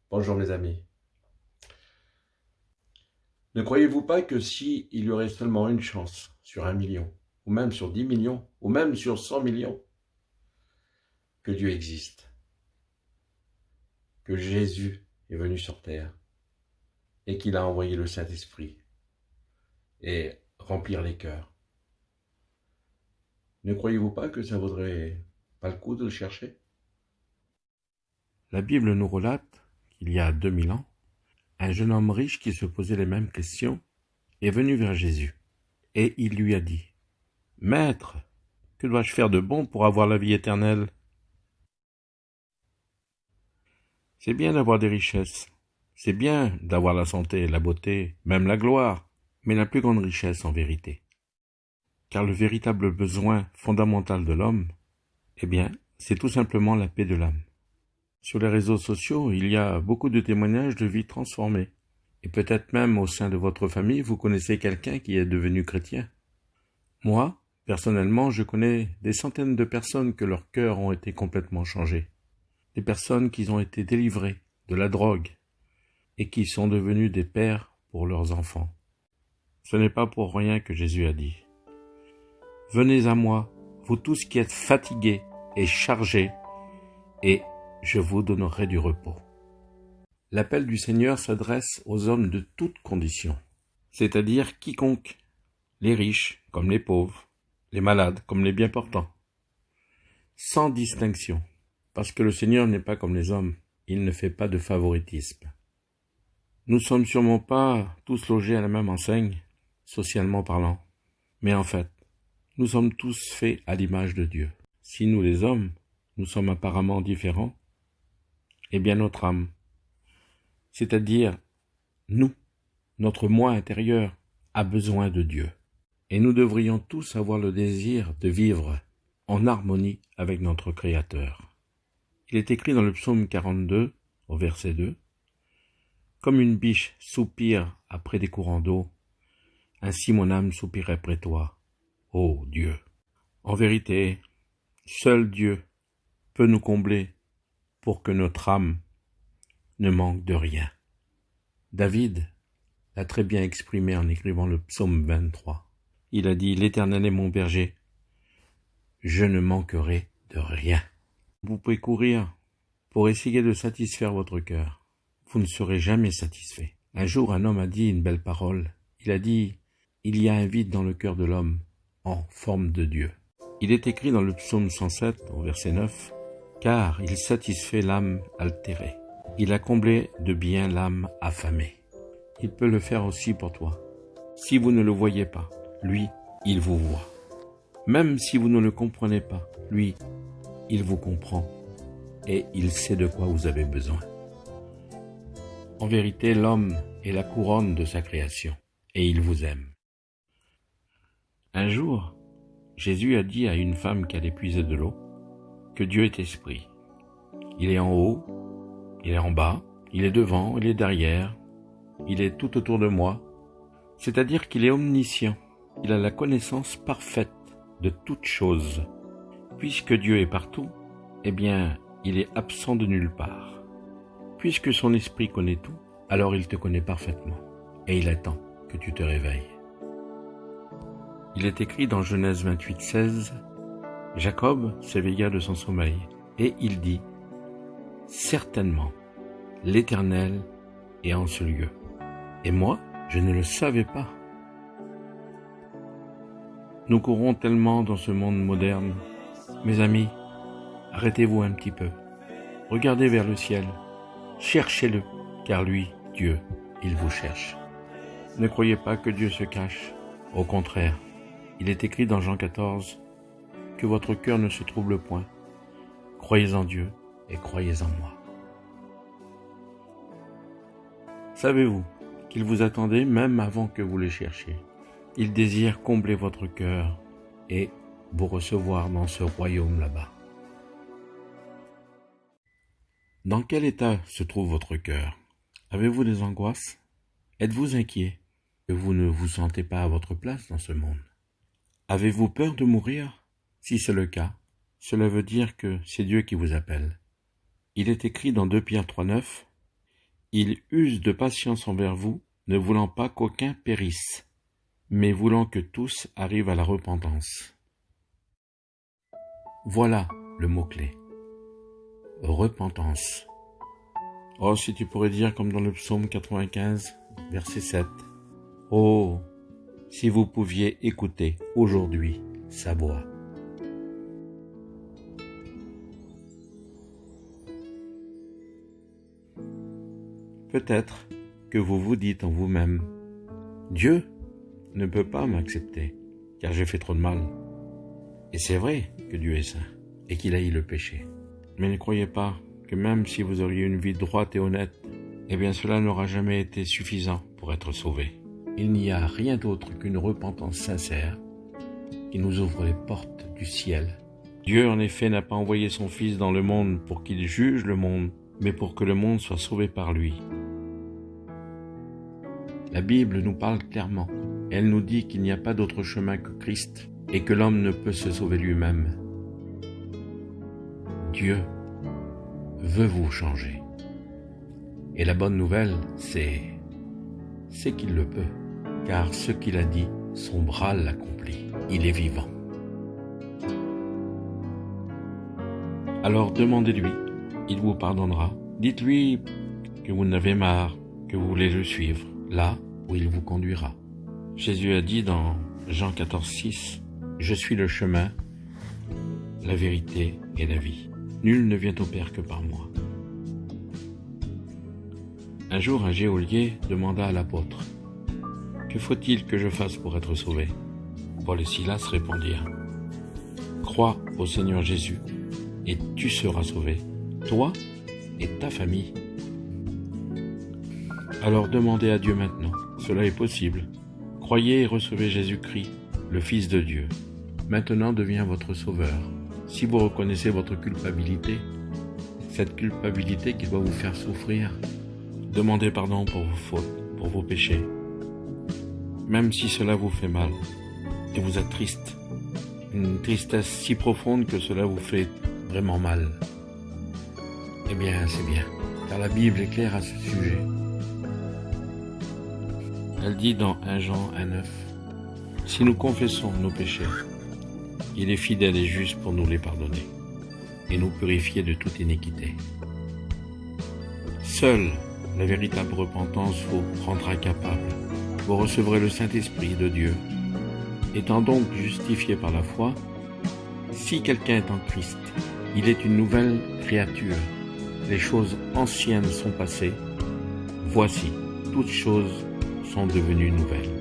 Bonjour mes amis. Ne croyez-vous pas que si il y aurait seulement une chance sur 1 million, ou même sur 10 millions, ou même sur 100 millions, que Dieu existe, que Jésus est venu sur terre et qu'il a envoyé le Saint-Esprit et remplir les cœurs. Ne croyez-vous pas que ça vaudrait pas le coup de le chercher? La Bible nous relate qu'il y a 2000 ans, un jeune homme riche qui se posait les mêmes questions est venu vers Jésus, et il lui a dit : « Maître, que dois-je faire de bon pour avoir la vie éternelle ? » C'est bien d'avoir des richesses, c'est bien d'avoir la santé, la beauté, même la gloire, mais la plus grande richesse en vérité. Car le véritable besoin fondamental de l'homme, eh bien, c'est tout simplement la paix de l'âme. Sur les réseaux sociaux, il y a beaucoup de témoignages de vies transformées. Et peut-être même au sein de votre famille, vous connaissez quelqu'un qui est devenu chrétien. Moi, personnellement, je connais des centaines de personnes que leurs cœurs ont été complètement changés. Des personnes qui ont été délivrées de la drogue et qui sont devenues des pères pour leurs enfants. Ce n'est pas pour rien que Jésus a dit : « Venez à moi, vous tous qui êtes fatigués et chargés, et je vous donnerai du repos. » L'appel du Seigneur s'adresse aux hommes de toutes conditions, c'est-à-dire quiconque, les riches comme les pauvres, les malades comme les bien portants, sans distinction, parce que le Seigneur n'est pas comme les hommes, il ne fait pas de favoritisme. Nous ne sommes sûrement pas tous logés à la même enseigne, socialement parlant, mais en fait, nous sommes tous faits à l'image de Dieu. Si nous les hommes, nous sommes apparemment différents, eh bien notre âme, c'est-à-dire nous, notre moi intérieur, a besoin de Dieu. Et nous devrions tous avoir le désir de vivre en harmonie avec notre Créateur. Il est écrit dans le psaume 42, au verset 2, « Comme une biche soupire après des courants d'eau, ainsi mon âme soupire après toi, ô Dieu. » En vérité, seul Dieu peut nous combler pour que notre âme ne manque de rien. David l'a très bien exprimé en écrivant le psaume 23. Il a dit : « L'Éternel est mon berger, je ne manquerai de rien. » Vous pouvez courir pour essayer de satisfaire votre cœur. Vous ne serez jamais satisfait. Un jour, un homme a dit une belle parole. Il a dit : « Il y a un vide dans le cœur de l'homme, en forme de Dieu. » Il est écrit dans le psaume 107, au verset 9, « Car il satisfait l'âme altérée. Il a comblé de bien l'âme affamée. » Il peut le faire aussi pour toi. Si vous ne le voyez pas, lui, il vous voit. Même si vous ne le comprenez pas, lui, il vous comprend et il sait de quoi vous avez besoin. En vérité, l'homme est la couronne de sa création et il vous aime. Un jour, Jésus a dit à une femme qui allait puiser de l'eau que Dieu est esprit. Il est en haut, il est en bas, il est devant, il est derrière, il est tout autour de moi. C'est-à-dire qu'il est omniscient. Il a la connaissance parfaite de toutes choses. Puisque Dieu est partout, eh bien, il est absent de nulle part. Puisque son esprit connaît tout, alors il te connaît parfaitement. Et il attend que tu te réveilles. Il est écrit dans Genèse 28, 16, « Jacob s'éveilla de son sommeil, et il dit : Certainement, l'Éternel est en ce lieu. Et moi, je ne le savais pas. » Nous courons tellement dans ce monde moderne. Mes amis, arrêtez-vous un petit peu. Regardez vers le ciel. Cherchez-le, car lui, Dieu, il vous cherche. Ne croyez pas que Dieu se cache. Au contraire, il est écrit dans Jean 14 que votre cœur ne se trouble point. Croyez en Dieu et croyez en moi. Savez-vous qu'il vous attendait même avant que vous le cherchiez? Il désire combler votre cœur et vous recevoir dans ce royaume là-bas. Dans quel état se trouve votre cœur? Avez-vous des angoisses? Êtes-vous inquiet que vous ne vous sentez pas à votre place dans ce monde? Avez-vous peur de mourir? Si c'est le cas, cela veut dire que c'est Dieu qui vous appelle. Il est écrit dans 2 Pierre 3,9 : Il use de patience envers vous, ne voulant pas qu'aucun périsse, mais voulant que tous arrivent à la repentance. Voilà le mot-clé. Repentance. Oh, si tu pourrais dire comme dans le psaume 95, verset 7. Oh, si vous pouviez écouter aujourd'hui sa voix. Peut-être que vous vous dites en vous-même, Dieu ne peut pas m'accepter, car j'ai fait trop de mal. Et c'est vrai que Dieu est saint, et qu'il haït le péché. Mais ne croyez pas que même si vous auriez une vie droite et honnête, eh bien cela n'aura jamais été suffisant pour être sauvé. Il n'y a rien d'autre qu'une repentance sincère qui nous ouvre les portes du ciel. Dieu en effet n'a pas envoyé son Fils dans le monde pour qu'il juge le monde, mais pour que le monde soit sauvé par lui. La Bible nous parle clairement. Elle nous dit qu'il n'y a pas d'autre chemin que Christ et que l'homme ne peut se sauver lui-même. Dieu veut vous changer. Et la bonne nouvelle, c'est qu'il le peut, car ce qu'il a dit, son bras l'accomplit. Il est vivant. Alors demandez-lui, il vous pardonnera. Dites-lui que vous en avez marre, que vous voulez le suivre, là où il vous conduira. Jésus a dit dans Jean 14,6, « Je suis le chemin, la vérité et la vie. Nul ne vient au Père que par moi. » Un jour, un geôlier demanda à l'apôtre, « Que faut-il que je fasse pour être sauvé ?» Paul et Silas répondirent, « Crois au Seigneur Jésus, et tu seras sauvé, toi et ta famille. » Alors demandez à Dieu maintenant, cela est possible. Croyez et recevez Jésus-Christ, le Fils de Dieu. Maintenant devient votre sauveur. Si vous reconnaissez votre culpabilité, cette culpabilité qui doit vous faire souffrir, demandez pardon pour vos fautes, pour vos péchés. Même si cela vous fait mal et vous êtes triste, une tristesse si profonde que cela vous fait vraiment mal. Eh bien, c'est bien, car la Bible est claire à ce sujet. Elle dit dans 1 Jean 1,9, « Si nous confessons nos péchés, il est fidèle et juste pour nous les pardonner et nous purifier de toute iniquité. » Seule la véritable repentance vous rendra capable. Vous recevrez le Saint-Esprit de Dieu. Étant donc justifié par la foi, si quelqu'un est en Christ, il est une nouvelle créature. Les choses anciennes sont passées. Voici, toutes choses sont devenues nouvelles.